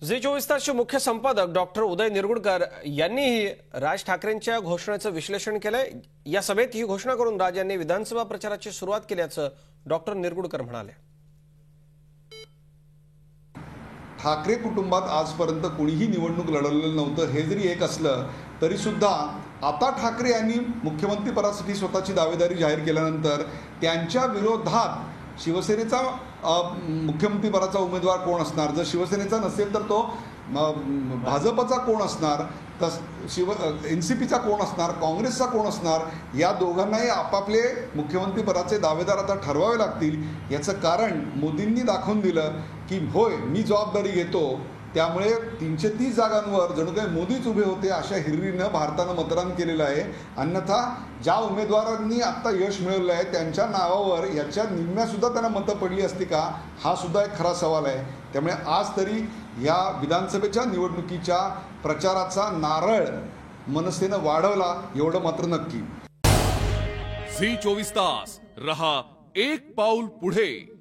झी24 तासचे मुख्य संपादक डॉक्टर उदय निरगुडकर यांनीही राज ठाकरेंच्या घोषणेचं विश्लेषण केलंय। या सभेत ही घोषणा करून राज यांनी विधानसभा प्रचाराची सुरुवात केल्याचं डॉक्टर निरगुडकर म्हणाले। ठाकरे कुटुंबात आजपर्यंत कोणीही निवडणूक लढवलेलं नव्हतं। हे जरी एक असलं तरी सुद्धा आता ठाकरे यांनी मुख्यमंत्री पदासाठी स्वतःची दावेदारी जाहीर केल्यानंतर त्यांच्या विरोधात शिवसेनेचा मुख्यमंत्री पदाचा उमेदवार कोण असणार, जर शिवसेनेचा नसेल तर तो भाजपचा कोण असणार, एनसीपीचा कोण असणार, काँग्रेसचा कोण असणार, या दोघांनाही आपापले मुख्यमंत्री पदाचे दावेदार आता ठरवावे लागतील। याचं कारण मोदींनी दाखवून दिलं की होय मी जबाबदारी घेतो, त्यामुळे 330 जागांवर जणू काही मोदीच उभे होते अशा हिरिरीनं भारतानं मतदान केलेलं आहे। अन्यथा ज्या उमेदवारांनी आता यश मिळवलं आहे त्यांच्या नावावर याच्या निम्म्यासुद्धा त्यांना मतं पडली असती का, हा सुद्धा एक खरा सवाल आहे। त्यामुळे आज तरी या विधानसभेच्या निवडणुकीच्या प्रचाराचा नारळ मनसेनं वाढवला एवढं मात्र नक्की। झी 24 तास रहा एक पाऊल पुढे।